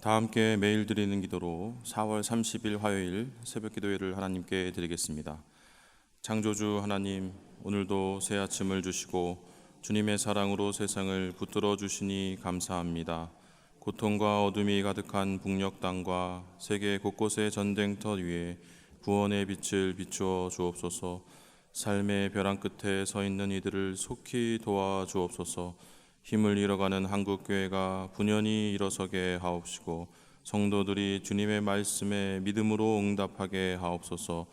다 함께 매일 드리는 기도로 4월 30일 화요일 새벽 기도회를 하나님께 드리겠습니다. 창조주 하나님, 오늘도 새 아침을 주시고 주님의 사랑으로 세상을 붙들어 주시니 감사합니다. 고통과 어둠이 가득한 북녘 땅과 세계 곳곳의 전쟁터 위에 구원의 빛을 비추어 주옵소서. 삶의 벼랑 끝에 서 있는 이들을 속히 도와 주옵소서. 힘을 잃어가는 한국교회가 분연히 일어서게 하옵시고 성도들이 주님의 말씀에 믿음으로 응답하게 하옵소서.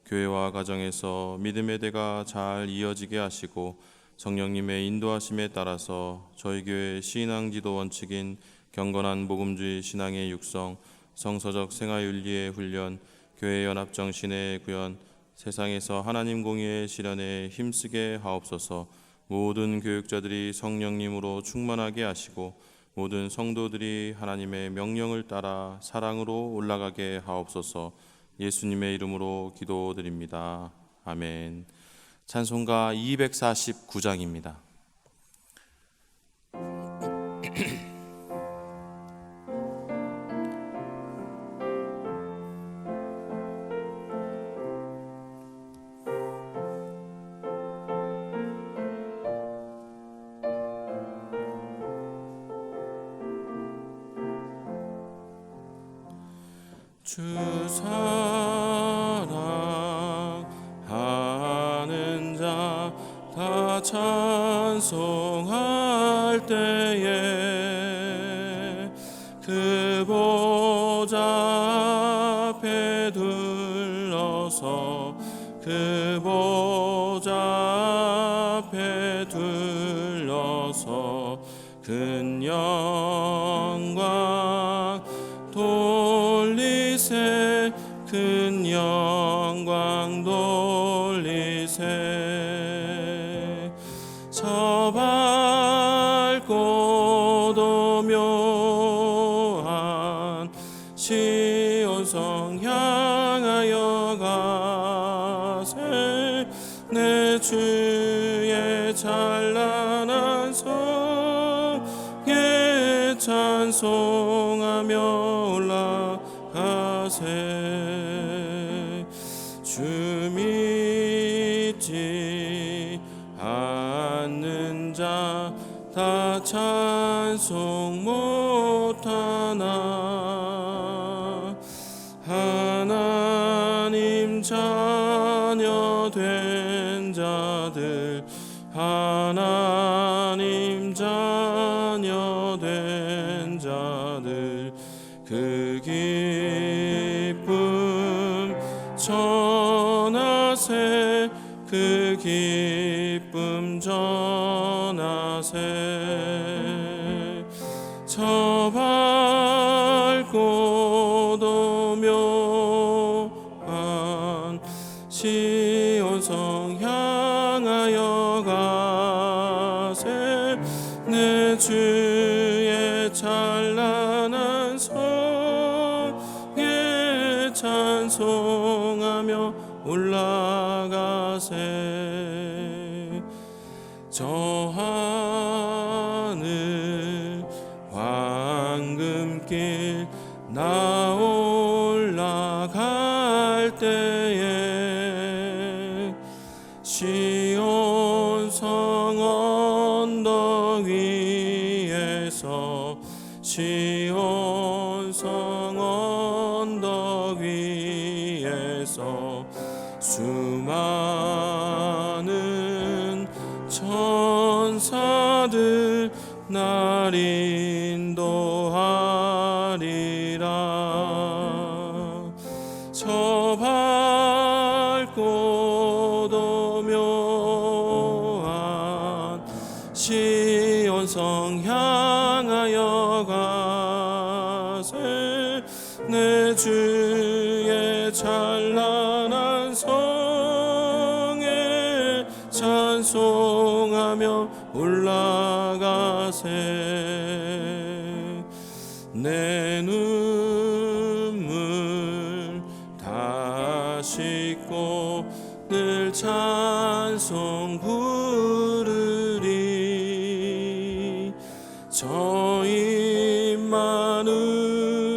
교회와 가정에서 믿음의 대가 잘 이어지게 하시고 성령님의 인도하심에 따라서 저희 교회 신앙 지도 원칙인 경건한 복음주의 신앙의 육성, 성서적 생활윤리의 훈련, 교회 연합 정신의 구현, 세상에서 하나님 공의의 실현에 힘쓰게 하옵소서. 모든 교육자들이 성령님으로 충만하게 하시고 모든 성도들이 하나님의 명령을 따라 사랑으로 올라가게 하옵소서. 예수님의 이름으로 기도드립니다. 아멘. 찬송가 249장입니다. 주 사랑하는 자 다 찬송할 때에 그 보좌 앞에 둘러서 그 보좌 앞에 둘러서 큰 영광 돌리세 큰 영광 돌리세 저 밝고 도묘한 시온성 향하여 가세 내 주의 찬란한 성에 찬송하며 올라가세 주 믿지 않는 자 다 찬송 못하나 하나님 자녀 된 자들 하나님 자녀 된 자들 그 기쁨 전하세 그 기쁨 전하세 저 밝고 도묘한 시온성 향하여 가세 내 주의 찬란한 성에 찬송하며 올라가세 저 하늘 황금길 나 올라갈 때에 시온성 언덕 위에서 시온성 언덕 위에서 수많은 천사들 날 인도하리라 저 밝고 도묘한 시온성 향하여 가세 내 주의 찬란한 성에 찬송하며 올라가세 내 눈물 다 씻고 늘 찬송 부르리 저 입 많은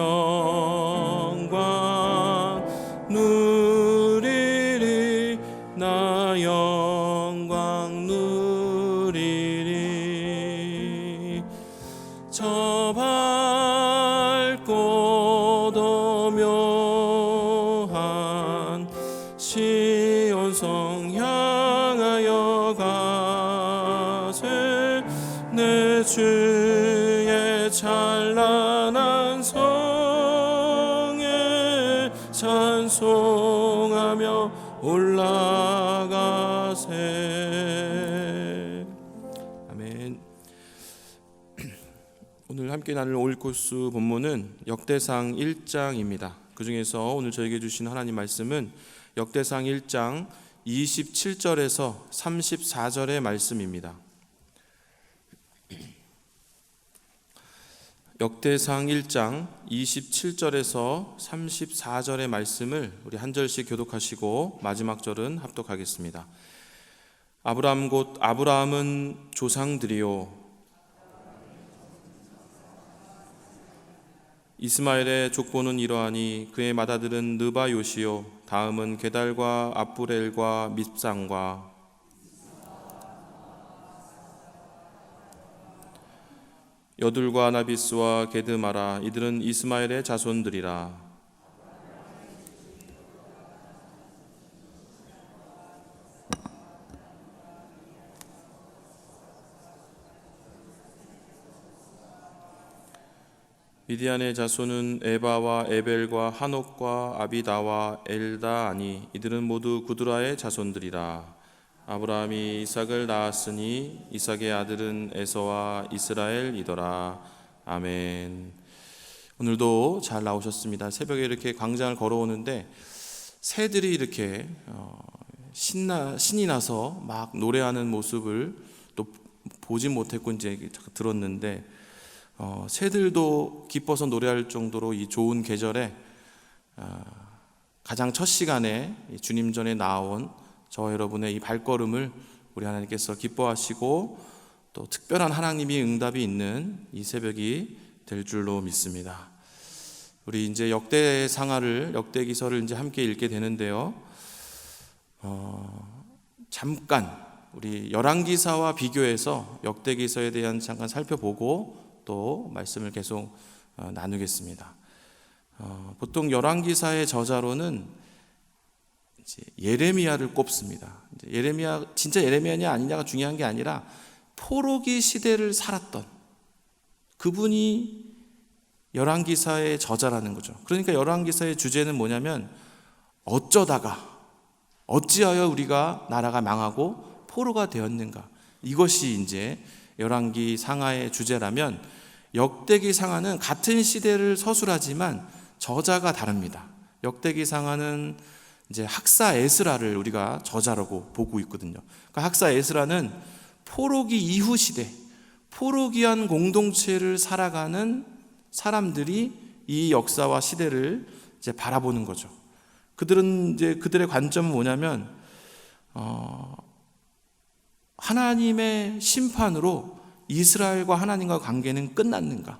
영광 누리리 나 영광 누리리 저 밝고 도묘한 시온성 향하여 가세 내 주의 찬란한 성에 찬송하며 올라가세. 아멘. 오늘 함께 나눌 올코스 본문은 역대상 1장입니다. 그 중에서 오늘 저에게 주신 하나님 말씀은 역대상 1장 27절에서 34절의 말씀입니다. 역대상 1장 27절에서 34절의 말씀을 우리 한 절씩 교독하시고 마지막 절은 합독하겠습니다. 아브라함 곧 아브라함은 조상들이요 이스마엘의 족보는 이러하니 그의 맏아들은 느바요시요 다음은 게달과 압브렐과 밉상과 여둘과 나비스와 게드마라 이들은 이스마엘의 자손들이라. 미디안의 자손은 에바와 에벨과 한옥과 아비다와 엘다아니 이들은 모두 구드라의 자손들이라. 아브라함이 이삭을 낳았으니 이삭의 아들은 에서와 이스라엘이더라. 아멘. 오늘도 잘 나오셨습니다. 새벽에 이렇게 광장을 걸어오는데 새들이 이렇게 신이 나서 막 노래하는 모습을 또 보지 못했고 이제 들었는데 새들도 기뻐서 노래할 정도로 이 좋은 계절에 가장 첫 시간에 주님 전에 나온 저 여러분의 이 발걸음을 우리 하나님께서 기뻐하시고 또 특별한 하나님의 응답이 있는 이 새벽이 될 줄로 믿습니다. 우리 이제 역대기서를 이제 함께 읽게 되는데요. 잠깐 우리 열왕기사와 비교해서 역대기서에 대한 잠깐 살펴보고 또 말씀을 계속 나누겠습니다. 보통 열왕기사의 저자로는 이제 예레미야를 꼽습니다. 진짜 예레미야냐 아니냐가 중요한 게 아니라 포로기 시대를 살았던 그분이 열왕기사의 저자라는 거죠. 그러니까 열왕기사의 주제는 뭐냐면 어찌하여 우리가 나라가 망하고 포로가 되었는가, 이것이 이제 열왕기 상하의 주제라면 역대기 상하는 같은 시대를 서술하지만 저자가 다릅니다. 역대기 상하는 이제 학사 에스라를 우리가 저자라고 보고 있거든요. 그러니까 학사 에스라는 포로기 이후 시대, 포로기한 공동체를 살아가는 사람들이 이 역사와 시대를 이제 바라보는 거죠. 그들은 이제 그들의 관점은 뭐냐면 하나님의 심판으로 이스라엘과 하나님과 관계는 끝났는가?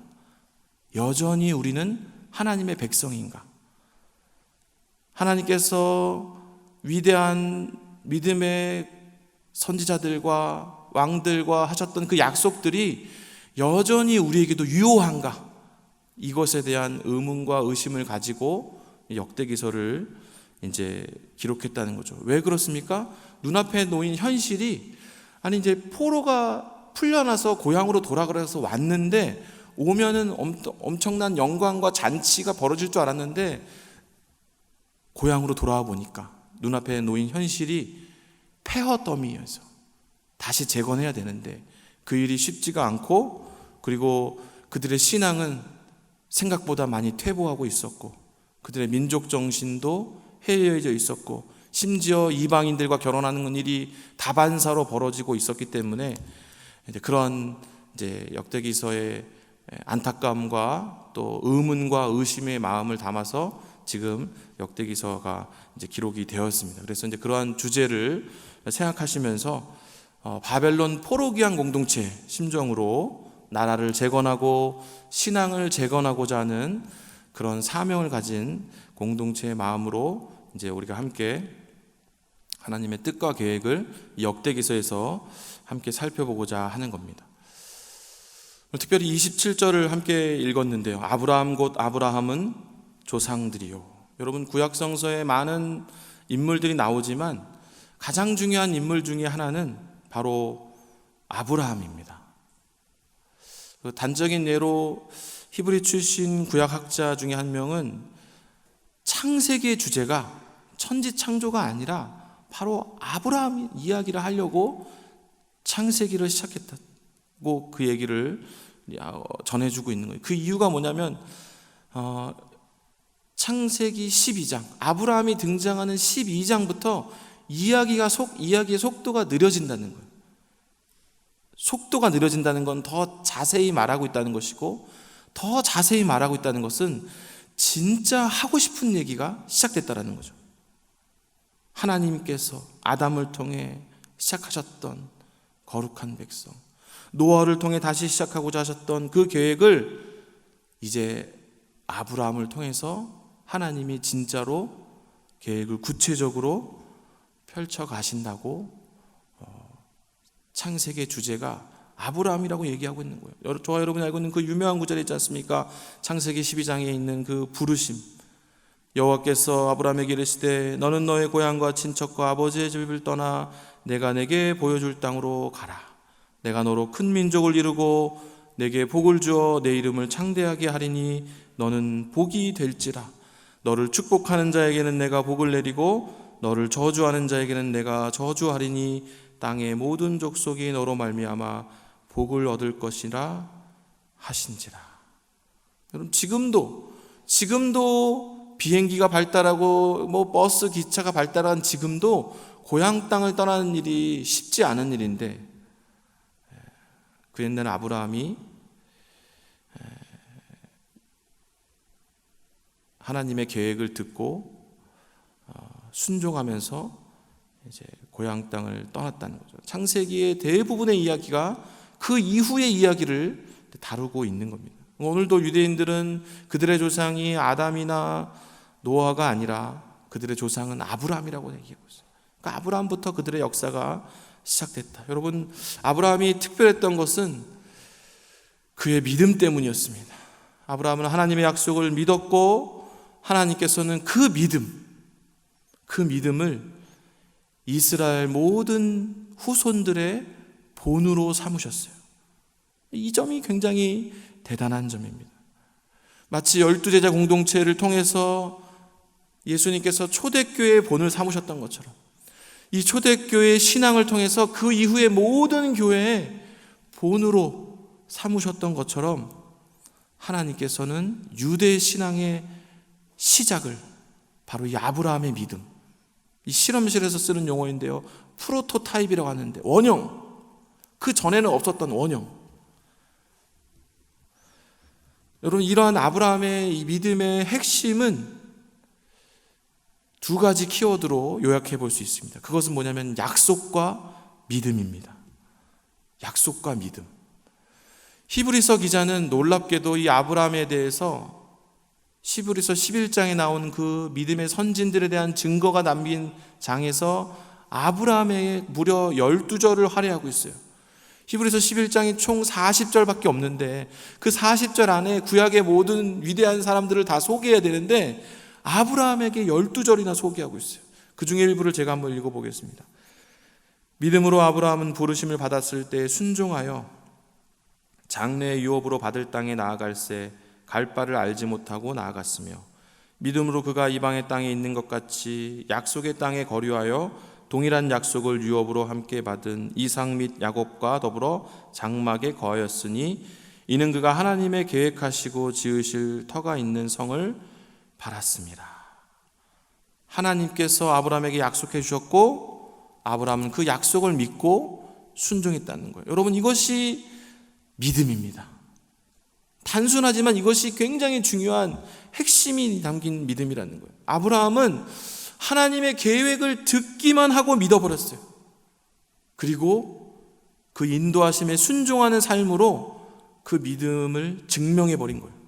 여전히 우리는 하나님의 백성인가? 하나님께서 위대한 믿음의 선지자들과 왕들과 하셨던 그 약속들이 여전히 우리에게도 유효한가? 이것에 대한 의문과 의심을 가지고 역대기서를 이제 기록했다는 거죠. 왜 그렇습니까? 눈앞에 놓인 현실이 이제 포로가 풀려나서 고향으로 돌아가서 왔는데 오면은 엄청난 영광과 잔치가 벌어질 줄 알았는데 고향으로 돌아와 보니까 눈앞에 놓인 현실이 폐허 더미여서 다시 재건해야 되는데 그 일이 쉽지가 않고, 그리고 그들의 신앙은 생각보다 많이 퇴보하고 있었고 그들의 민족 정신도 해이해져 있었고 심지어 이방인들과 결혼하는 일이 다반사로 벌어지고 있었기 때문에 이제 그런 이제 역대기서의 안타까움과 또 의문과 의심의 마음을 담아서 지금 역대기서가 이제 기록이 되었습니다. 그래서 이제 그러한 주제를 생각하시면서 바벨론 포로기한 공동체 심정으로 나라를 재건하고 신앙을 재건하고자 하는 그런 사명을 가진 공동체의 마음으로 이제 우리가 함께 하나님의 뜻과 계획을 이 역대기서에서 함께 살펴보고자 하는 겁니다. 특별히 27절을 함께 읽었는데요. 아브라함 곧 아브라함은 조상들이요. 여러분, 구약성서에 많은 인물들이 나오지만 가장 중요한 인물 중에 하나는 바로 아브라함입니다. 단적인 예로 히브리 출신 구약학자 중에 한 명은 창세기의 주제가 천지창조가 아니라 바로 아브라함 이야기를 하려고 창세기를 시작했다고 그 얘기를 전해주고 있는 거예요. 그 이유가 뭐냐면 창세기 12장, 아브라함이 등장하는 12장부터 이야기의 속도가 느려진다는 거예요. 속도가 느려진다는 건 더 자세히 말하고 있다는 것이고, 더 자세히 말하고 있다는 것은 진짜 하고 싶은 얘기가 시작됐다는 거죠. 하나님께서 아담을 통해 시작하셨던 거룩한 백성, 노아를 통해 다시 시작하고자 하셨던 그 계획을 이제 아브라함을 통해서 하나님이 진짜로 계획을 구체적으로 펼쳐 가신다고 창세기의 주제가 아브라함이라고 얘기하고 있는 거예요. 저와 여러분이 알고 있는 그 유명한 구절이 있지 않습니까? 창세기 12장에 있는 그 부르심. 여호와께서 아브라함에게 이르시되 너는 너의 고향과 친척과 아버지의 집을 떠나 내가 내게 보여줄 땅으로 가라. 내가 너로 큰 민족을 이루고 내게 복을 주어 내 이름을 창대하게 하리니 너는 복이 될지라. 너를 축복하는 자에게는 내가 복을 내리고 너를 저주하는 자에게는 내가 저주하리니 땅의 모든 족속이 너로 말미암아 복을 얻을 것이라 하신지라. 여러분, 지금도 비행기가 발달하고 버스, 기차가 발달한 지금도 고향 땅을 떠나는 일이 쉽지 않은 일인데, 그 옛날 아브라함이 하나님의 계획을 듣고 순종하면서 이제 고향 땅을 떠났다는 거죠. 창세기의 대부분의 이야기가 그 이후의 이야기를 다루고 있는 겁니다. 오늘도 유대인들은 그들의 조상이 아담이나 노아가 아니라 그들의 조상은 아브라함이라고 얘기하고 있어요. 그러니까 아브라함부터 그들의 역사가 시작됐다. 여러분, 아브라함이 특별했던 것은 그의 믿음 때문이었습니다. 아브라함은 하나님의 약속을 믿었고 하나님께서는 그 믿음을 이스라엘 모든 후손들의 본으로 삼으셨어요. 이 점이 굉장히 대단한 점입니다. 마치 12제자 공동체를 통해서 예수님께서 초대교회의 본을 삼으셨던 것처럼 이 초대교회의 신앙을 통해서 그 이후의 모든 교회의 본으로 삼으셨던 것처럼 하나님께서는 유대 신앙의 시작을 바로 이 아브라함의 믿음, 이 실험실에서 쓰는 용어인데요, 프로토타입이라고 하는데 원형, 그 전에는 없었던 원형. 여러분, 이러한 아브라함의 이 믿음의 핵심은 두 가지 키워드로 요약해 볼 수 있습니다. 그것은 뭐냐면 약속과 믿음입니다. 약속과 믿음. 히브리서 기자는 놀랍게도 이 아브라함에 대해서 히브리서 11장에 나온 그 믿음의 선진들에 대한 증거가 남긴 장에서 아브라함의 무려 12절을 할애하고 있어요. 히브리서 11장이 총 40절밖에 없는데 그 40절 안에 구약의 모든 위대한 사람들을 다 소개해야 되는데 아브라함에게 12절이나 소개하고 있어요. 그 중에 일부를 제가 한번 읽어보겠습니다. 믿음으로 아브라함은 부르심을 받았을 때 순종하여 장래의 유업으로 받을 땅에 나아갈새 갈 바를 알지 못하고 나아갔으며 믿음으로 그가 이방의 땅에 있는 것 같이 약속의 땅에 거류하여 동일한 약속을 유업으로 함께 받은 이삭 및 야곱과 더불어 장막에 거하였으니 이는 그가 하나님의 계획하시고 지으실 터가 있는 성을 바랐습니다. 하나님께서 아브라함에게 약속해 주셨고 아브라함은 그 약속을 믿고 순종했다는 거예요. 여러분, 이것이 믿음입니다. 단순하지만 이것이 굉장히 중요한 핵심이 담긴 믿음이라는 거예요. 아브라함은 하나님의 계획을 듣기만 하고 믿어버렸어요. 그리고 그 인도하심에 순종하는 삶으로 그 믿음을 증명해버린 거예요.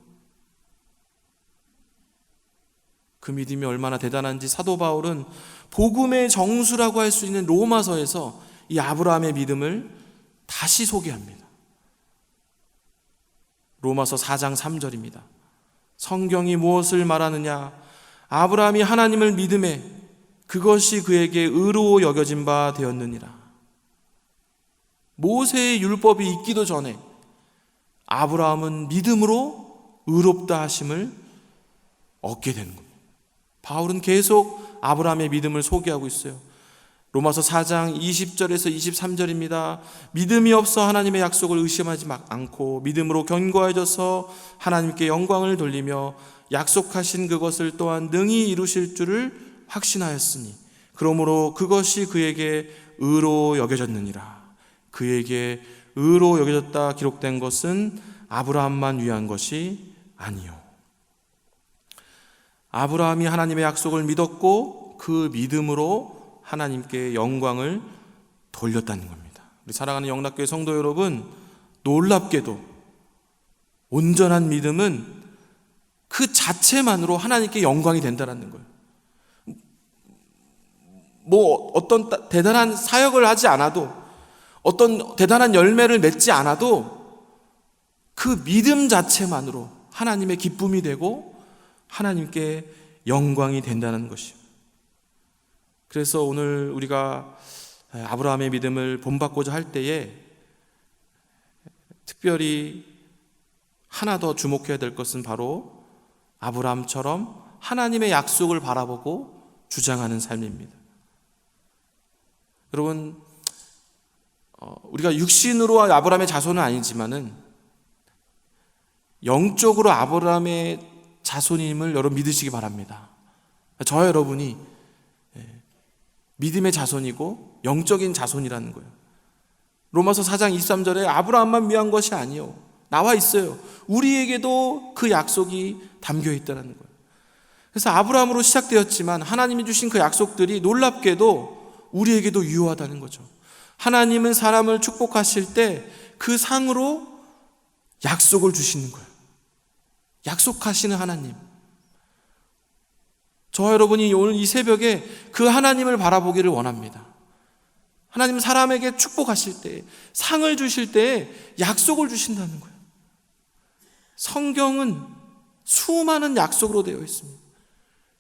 그 믿음이 얼마나 대단한지 사도 바울은 복음의 정수라고 할 수 있는 로마서에서 이 아브라함의 믿음을 다시 소개합니다. 로마서 4장 3절입니다. 성경이 무엇을 말하느냐? 아브라함이 하나님을 믿음에 그것이 그에게 의로 여겨진 바 되었느니라. 모세의 율법이 있기도 전에 아브라함은 믿음으로 의롭다 하심을 얻게 되는 겁니다. 바울은 계속 아브라함의 믿음을 소개하고 있어요. 로마서 4장 20절에서 23절입니다. 믿음이 없어 하나님의 약속을 의심하지 않고 믿음으로 견고해져서 하나님께 영광을 돌리며 약속하신 그것을 또한 능히 이루실 줄을 확신하였으니 그러므로 그것이 그에게 의로 여겨졌느니라. 그에게 의로 여겨졌다 기록된 것은 아브라함만 위한 것이 아니요. 아브라함이 하나님의 약속을 믿었고 그 믿음으로 하나님께 영광을 돌렸다는 겁니다. 우리 사랑하는 영락교회 성도 여러분, 놀랍게도 온전한 믿음은 그 자체만으로 하나님께 영광이 된다는 거예요. 어떤 대단한 사역을 하지 않아도, 어떤 대단한 열매를 맺지 않아도 그 믿음 자체만으로 하나님의 기쁨이 되고 하나님께 영광이 된다는 것입니다. 그래서 오늘 우리가 아브라함의 믿음을 본받고자 할 때에 특별히 하나 더 주목해야 될 것은 바로 아브라함처럼 하나님의 약속을 바라보고 주장하는 삶입니다. 여러분, 우리가 육신으로 아브라함의 자손은 아니지만은 영적으로 아브라함의 자손임을 여러분 믿으시기 바랍니다. 저와 여러분이 믿음의 자손이고 영적인 자손이라는 거예요. 로마서 4장 23절에 아브라함만 위한 것이 아니요, 나와 있어요. 우리에게도 그 약속이 담겨 있다는 거예요. 그래서 아브라함으로 시작되었지만 하나님이 주신 그 약속들이 놀랍게도 우리에게도 유효하다는 거죠. 하나님은 사람을 축복하실 때 그 상으로 약속을 주시는 거예요. 약속하시는 하나님. 저와 여러분이 오늘 이 새벽에 그 하나님을 바라보기를 원합니다. 하나님은 사람에게 축복하실 때, 상을 주실 때 약속을 주신다는 거예요. 성경은 수많은 약속으로 되어 있습니다.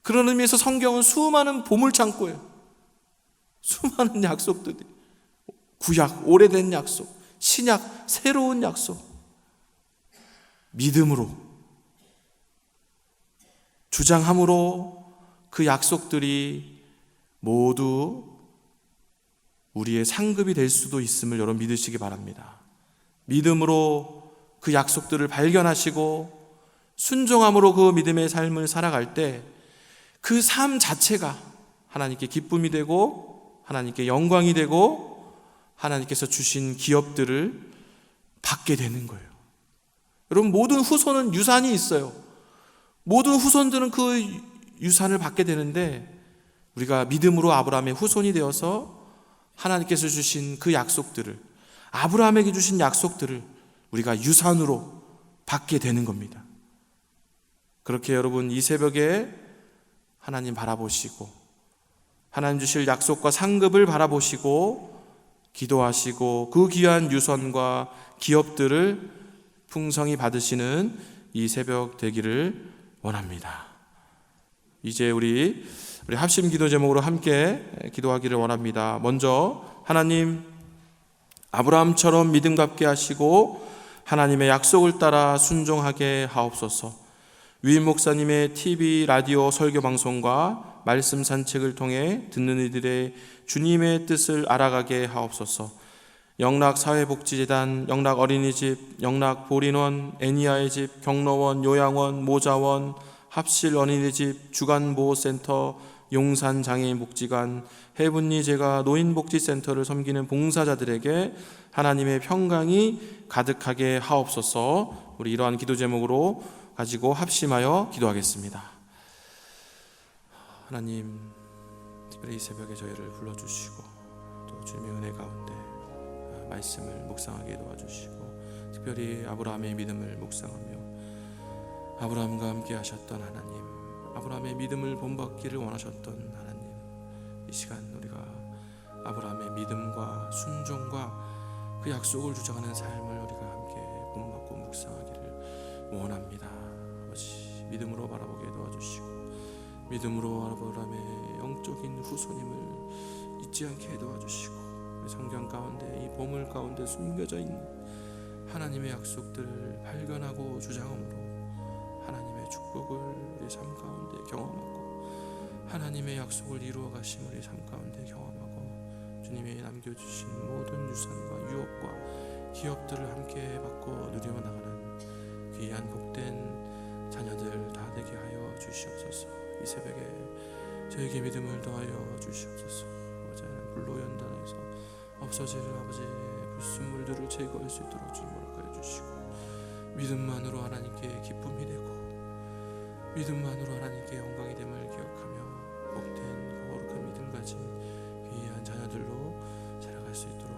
그런 의미에서 성경은 수많은 보물창고예요. 수많은 약속들이, 구약, 오래된 약속, 신약, 새로운 약속, 믿음으로 주장함으로 그 약속들이 모두 우리의 상급이 될 수도 있음을 여러분 믿으시기 바랍니다. 믿음으로 그 약속들을 발견하시고 순종함으로 그 믿음의 삶을 살아갈 때 그 삶 자체가 하나님께 기쁨이 되고 하나님께 영광이 되고 하나님께서 주신 기업들을 받게 되는 거예요. 여러분, 모든 후손은 유산이 있어요. 모든 후손들은 그 유산을 받게 되는데 우리가 믿음으로 아브라함의 후손이 되어서 하나님께서 주신 그 약속들을, 아브라함에게 주신 약속들을 우리가 유산으로 받게 되는 겁니다. 그렇게 여러분 이 새벽에 하나님 바라보시고 하나님 주실 약속과 상급을 바라보시고 기도하시고 그 귀한 유선과 기업들을 풍성히 받으시는 이 새벽 되기를 원합니다. 이제 우리 합심 기도 제목으로 함께 기도하기를 원합니다. 먼저 하나님, 아브라함처럼 믿음 갖게 하시고 하나님의 약속을 따라 순종하게 하옵소서. 위임 목사님의 TV, 라디오 설교 방송과 말씀 산책을 통해 듣는 이들의 주님의 뜻을 알아가게 하옵소서. 영락사회복지재단, 영락어린이집, 영락보린원, 애니아의 집, 경로원, 요양원, 모자원, 합실 어린이집, 주간보호센터, 용산장애인복지관, 해분리제가 노인복지센터를 섬기는 봉사자들에게 하나님의 평강이 가득하게 하옵소서. 우리 이러한 기도 제목으로 가지고 합심하여 기도하겠습니다. 하나님, 특별히 이 새벽에 저희를 불러주시고 또 주님의 은혜 가운데 말씀을 묵상하게 도와주시고 특별히 아브라함의 믿음을 묵상하며 아브라함과 함께 하셨던 하나님, 아브라함의 믿음을 본받기를 원하셨던 하나님, 이 시간 우리가 아브라함의 믿음과 순종과 그 약속을 주장하는 삶을 우리가 함께 본받고 묵상하기를 원합니다. 아버지, 믿음으로 바라보게 도와주시고 믿음으로 아브라함의 영적인 후손임을 잊지 않게 도와주시고 성경 가운데 이 보물 가운데 숨겨져 있는 하나님의 약속들을 발견하고 주장함으로 하나님의 축복을 우리 삶 가운데 경험하고 하나님의 약속을 이루어 가심 우리 삶 가운데 경험하고 주님이 남겨주신 모든 유산과 유업과 기업들을 함께 받고 누려 나가는 귀한 복된 자녀들 다 되게 하여 주시옵소서. 이 새벽에 저에게 믿음을 더하여 주시옵소서. 어제는 불로 연단해서 없어질 아버지의 불순물들을 제거할 수 있도록 주님 허락하여 주시고 믿음만으로 하나님께 기쁨이 되고 믿음만으로 하나님께 영광이 됨을 기억하며 복된 거룩한 믿음 가진 귀한 자녀들로 살아갈 수 있도록